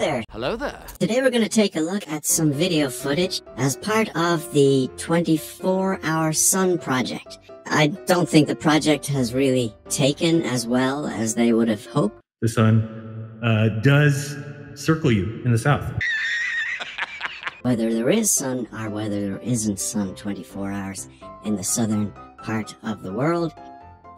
there. Hello there. Today we're going to take a look at some video footage as part of the 24-hour sun project. I don't think the project has really taken as well as they would have hoped. The sun does circle you in the south. Whether there is sun or whether there isn't sun 24 hours in the southern part of the world,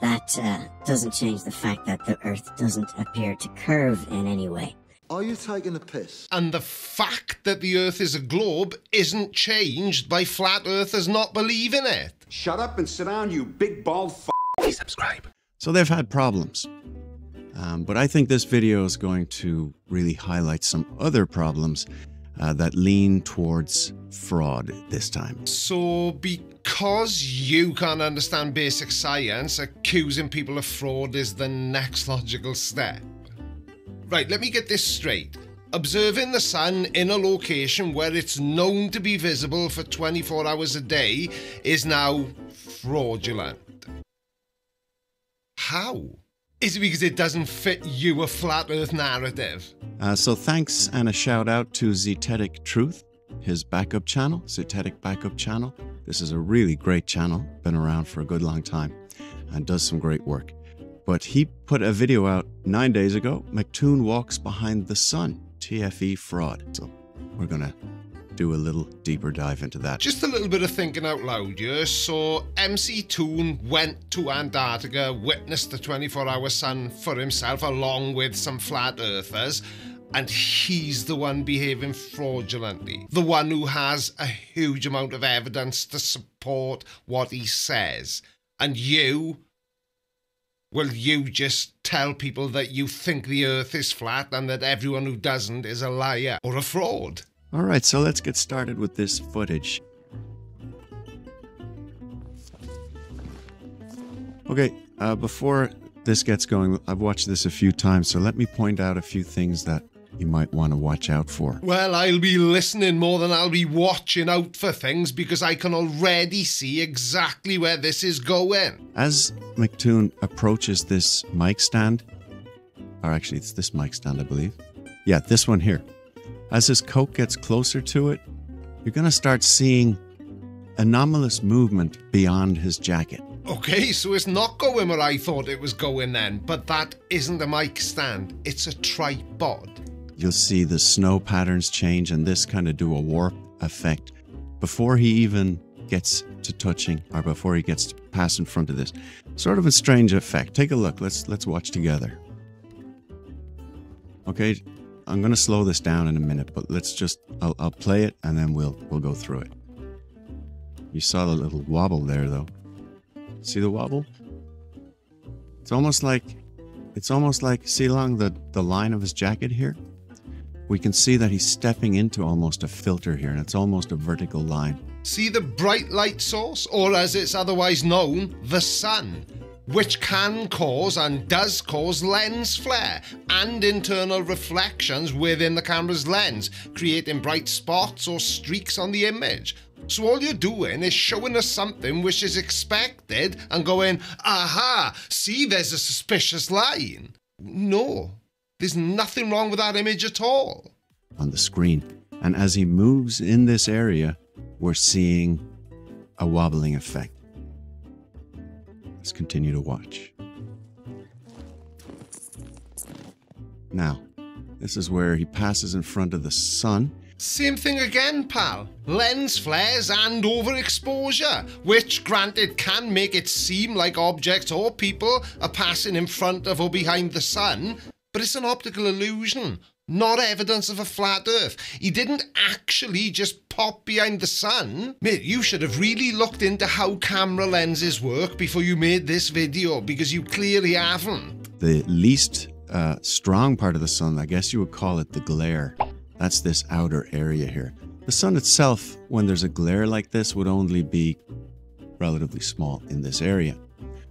that doesn't change the fact that the Earth doesn't appear to curve in any way. Are you taking a piss? And the fact that the Earth is a globe isn't changed by flat earthers not believing it. Shut up and sit down, you big bald f***. Please subscribe. So they've had problems. But I think this video is going to really highlight some other problems that lean towards fraud this time. So because you can't understand basic science, accusing people of fraud is the next logical step. Right, let me get this straight. Observing the sun in a location where it's known to be visible for 24 hours a day is now fraudulent. How? Is it because it doesn't fit you a flat earth narrative? So thanks and a shout out to Zetetic Truth, his backup channel, Zetetic Backup Channel. This is a really great channel, been around for a good long time and does some great work. But he put a video out 9 days ago, McToon walks behind the sun, TFE fraud. So we're gonna do a little deeper dive into that. Just a little bit of thinking out loud here. So MC Toon went to Antarctica, witnessed the 24-hour sun for himself along with some flat earthers, and he's the one behaving fraudulently. The one who has a huge amount of evidence to support what he says. And you, well, you just tell people that you think the Earth is flat and that everyone who doesn't is a liar or a fraud. All right, so let's get started with this footage. Okay, before this gets going, I've watched this a few times, so let me point out a few things that you might want to watch out for. Well, I'll be listening more than I'll be watching out for things because I can already see exactly where this is going. As McToon approaches this mic stand, or actually it's this mic stand, I believe. Yeah, this one here. As his coat gets closer to it, you're going to start seeing anomalous movement beyond his jacket. Okay, so it's not going where I thought it was going then, but that isn't a mic stand, it's a tripod. You'll see the snow patterns change and this kind of do a warp effect before he even gets to touching or before he gets to pass in front of this. Sort of a strange effect. Take a look. Let's watch together. Okay, I'm going to slow this down in a minute, but let's just I'll play it and then we'll go through it. You saw the little wobble there though. See the wobble? It's almost like see along the line of his jacket here? We can see that he's stepping into almost a filter here, and it's almost a vertical line. See the bright light source, or as it's otherwise known, the sun, which can cause and does cause lens flare and internal reflections within the camera's lens, creating bright spots or streaks on the image. So all you're doing is showing us something which is expected and going, aha, see there's a suspicious line. No. There's nothing wrong with that image at all. On the screen. And as he moves in this area, we're seeing a wobbling effect. Let's continue to watch. Now, this is where he passes in front of the sun. Same thing again, pal. Lens flares and overexposure, which granted can make it seem like objects or people are passing in front of or behind the sun, but it's an optical illusion, not evidence of a flat Earth. He didn't actually just pop behind the sun. Mate, you should have really looked into how camera lenses work before you made this video, because you clearly haven't. The least strong part of the sun, I guess you would call it the glare. That's this outer area here. The sun itself, when there's a glare like this, would only be relatively small in this area.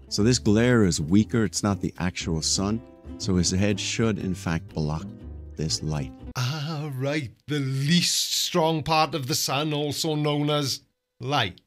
So this glare is weaker, it's not the actual sun. So his head should, in fact, block this light. Ah, right. The least strong part of the sun, also known as light.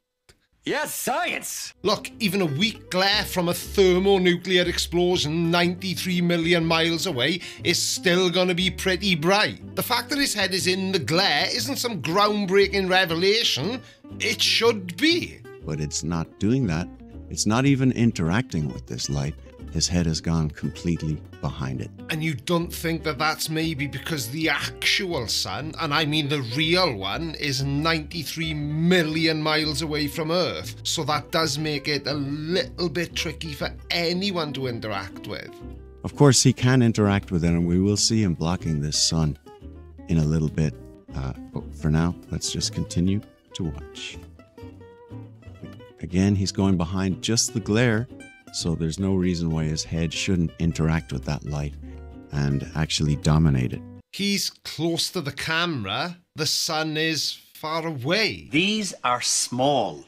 Yes, science! Look, even a weak glare from a thermonuclear explosion 93 million miles away is still gonna be pretty bright. The fact that his head is in the glare isn't some groundbreaking revelation. It should be. But it's not doing that. It's not even interacting with this light. His head has gone completely behind it. And you don't think that that's maybe because the actual sun, and I mean the real one, is 93 million miles away from Earth? So that does make it a little bit tricky for anyone to interact with. Of course, he can interact with it, and we will see him blocking this sun in a little bit. But for now, let's just continue to watch. Again, he's going behind just the glare, so there's no reason why his head shouldn't interact with that light and actually dominate it. He's close to the camera. The sun is far away. These are small,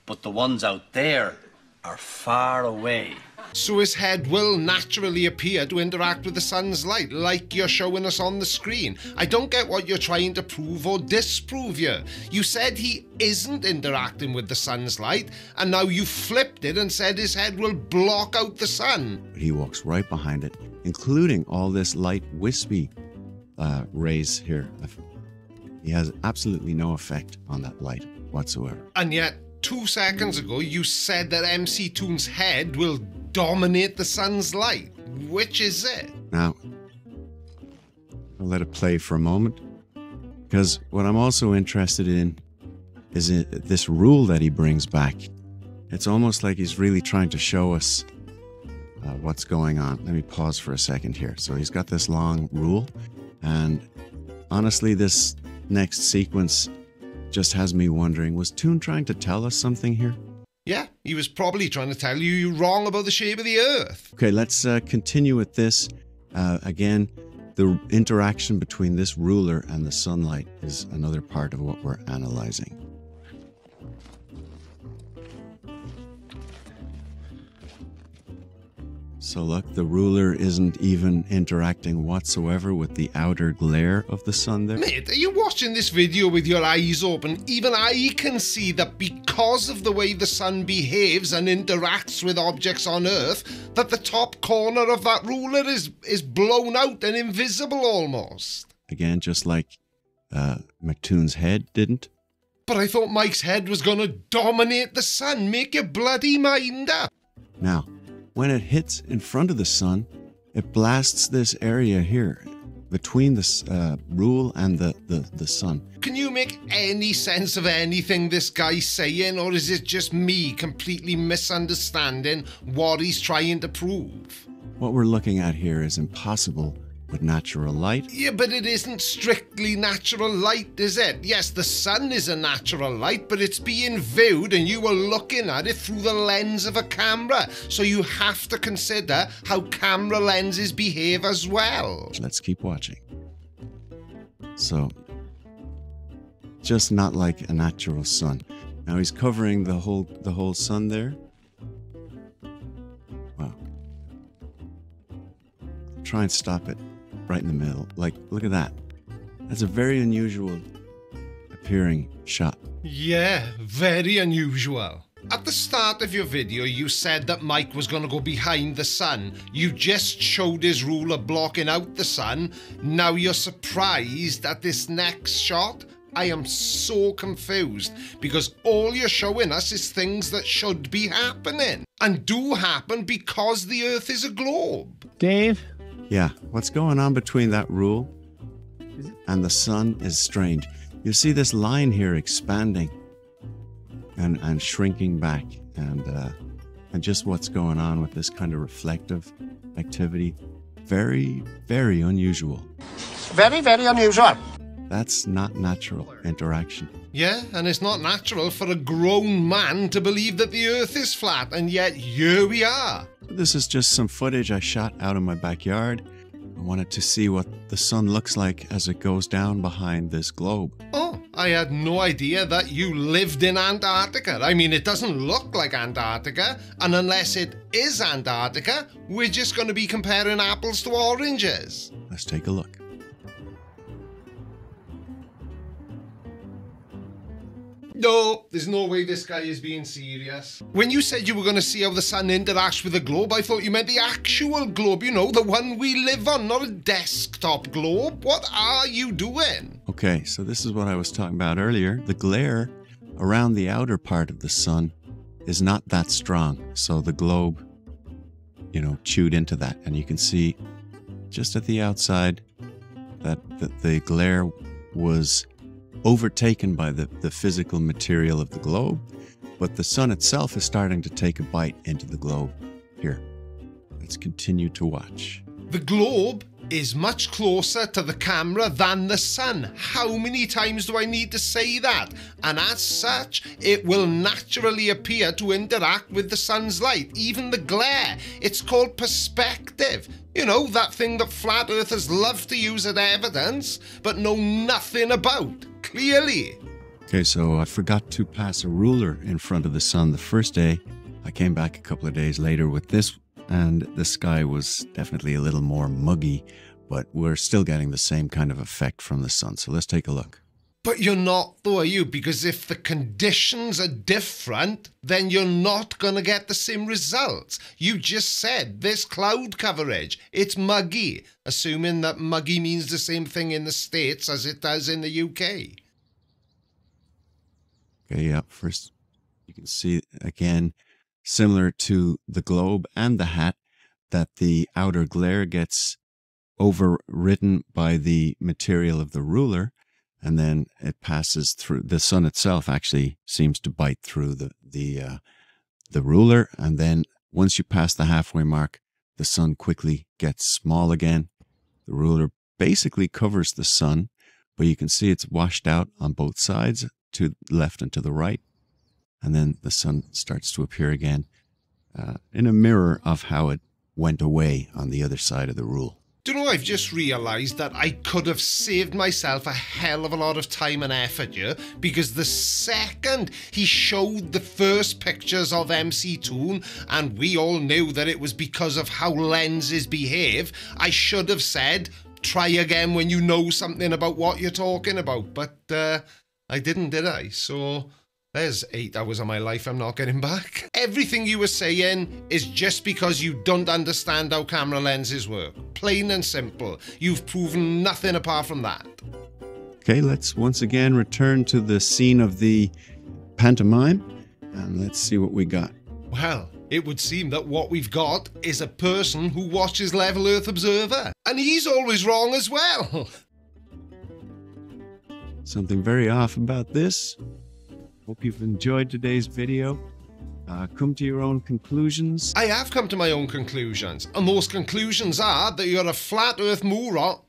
but the ones out there are far away. So his head will naturally appear to interact with the sun's light, like you're showing us on the screen. I don't get what you're trying to prove or disprove here. You said he isn't interacting with the sun's light, and now you flipped it and said his head will block out the sun. But he walks right behind it, including all this light wispy rays here. He has absolutely no effect on that light whatsoever. And yet, 2 seconds ago, you said that MC Toon's head will dominate the sun's light. Which is it? Now, I'll let it play for a moment, because what I'm also interested in is this rule that he brings back. It's almost like he's really trying to show us what's going on. Let me pause for a second here. So he's got this long rule, and honestly, this next sequence just has me wondering, was Toon trying to tell us something here? Yeah, he was probably trying to tell you you're wrong about the shape of the Earth. Okay, let's continue with this. Again, the interaction between this ruler and the sunlight is another part of what we're analyzing. So look, the ruler isn't even interacting whatsoever with the outer glare of the sun there. Mate, are you watching this video with your eyes open? Even I can see that because of the way the sun behaves and interacts with objects on Earth, that the top corner of that ruler is blown out and invisible almost. Again, just like McToon's head didn't. But I thought Mike's head was going to dominate the sun. Make your bloody mind up. Now, when it hits in front of the sun, it blasts this area here between the rule and the sun. Can you make any sense of anything this guy's saying, or is it just me completely misunderstanding what he's trying to prove? What we're looking at here is impossible with natural light. Yeah, but it isn't strictly natural light, is it? Yes, the sun is a natural light, but it's being viewed and you are looking at it through the lens of a camera. So you have to consider how camera lenses behave as well. Let's keep watching. So, just not like a natural sun. Now he's covering the whole sun there. Wow. Try and stop it right in the middle. Like, look at that. That's a very unusual appearing shot. Yeah, very unusual. At the start of your video, you said that Mike was going to go behind the sun. You just showed his ruler blocking out the sun. Now you're surprised at this next shot? I am so confused, because all you're showing us is things that should be happening and do happen because the Earth is a globe. Dave? Yeah, what's going on between that rule and the sun is strange. You see this line here expanding and shrinking back, and just what's going on with this kind of reflective activity. Very, very unusual. Very, very unusual. That's not natural interaction. Yeah, and it's not natural for a grown man to believe that the Earth is flat, and yet here we are. This is just some footage I shot out in my backyard. I wanted to see what the sun looks like as it goes down behind this globe. Oh, I had no idea that you lived in Antarctica. I mean, it doesn't look like Antarctica, and unless it is Antarctica, we're just going to be comparing apples to oranges. Let's take a look. No, there's no way this guy is being serious. When you said you were going to see how the sun interacts with the globe, I thought you meant the actual globe, you know, the one we live on, not a desktop globe. What are you doing? Okay, so this is what I was talking about earlier. The glare around the outer part of the sun is not that strong. So the globe, you know, chewed into that. And you can see just at the outside that the glare was overtaken by the physical material of the globe, but the sun itself is starting to take a bite into the globe. Here, let's continue to watch. The globe is much closer to the camera than the sun. How many times do I need to say that? And as such, it will naturally appear to interact with the sun's light, even the glare. It's called perspective. You know, that thing that flat earthers love to use as evidence, but know nothing about, clearly. Okay, so I forgot to pass a ruler in front of the sun the first day. I came back a couple of days later with this, and the sky was definitely a little more muggy, but we're still getting the same kind of effect from the sun. So let's take a look. But you're not, though, are you? Because if the conditions are different, then you're not going to get the same results. You just said this cloud coverage, it's muggy, assuming that muggy means the same thing in the States as it does in the UK. Okay, yeah, first you can see again, similar to the globe and the hat, that the outer glare gets overridden by the material of the ruler, and then it passes through. The sun itself actually seems to bite through the ruler, and then once you pass the halfway mark, the sun quickly gets small again. The ruler basically covers the sun, but you can see it's washed out on both sides, to the left and to the right, and then the sun starts to appear again in a mirror of how it went away on the other side of the rule. Do you know, I've just realised that I could have saved myself a hell of a lot of time and effort here, because the second he showed the first pictures of MC Toon, and we all knew that it was because of how lenses behave, I should have said, try again when you know something about what you're talking about, but I didn't, did I? So there's 8 hours of my life I'm not getting back. Everything you were saying is just because you don't understand how camera lenses work. Plain and simple. You've proven nothing apart from that. Okay, let's once again return to the scene of the pantomime, and let's see what we got. Well, it would seem that what we've got is a person who watches Level Earth Observer, and he's always wrong as well. Something very off about this. Hope you've enjoyed today's video. Come to your own conclusions. I have come to my own conclusions, and those conclusions are that you're a flat earth moron.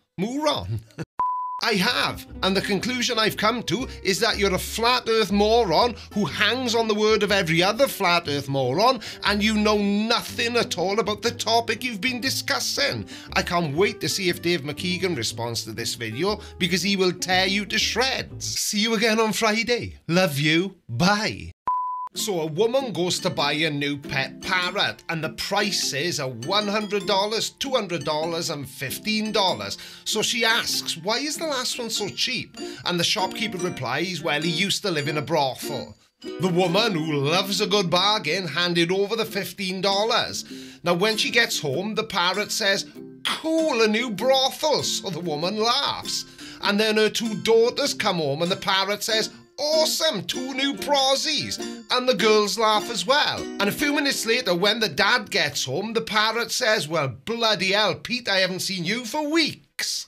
I have, and the conclusion I've come to is that you're a flat earth moron who hangs on the word of every other flat earth moron, and you know nothing at all about the topic you've been discussing. I can't wait to see if Dave McKeegan responds to this video, because he will tear you to shreds. See you again on Friday. Love you. Bye. So a woman goes to buy a new pet parrot, and the prices are $100, $200 and $15. So she asks, why is the last one so cheap? And the shopkeeper replies, well, he used to live in a brothel. The woman, who loves a good bargain, handed over the $15. Now when she gets home, the parrot says, cool, a new brothel. So the woman laughs. And then her 2 daughters come home, and the parrot says, awesome, 2 new prozzies. And the girls laugh as well. And a few minutes later, when the dad gets home, the parrot says, well, bloody hell, Pete, I haven't seen you for weeks.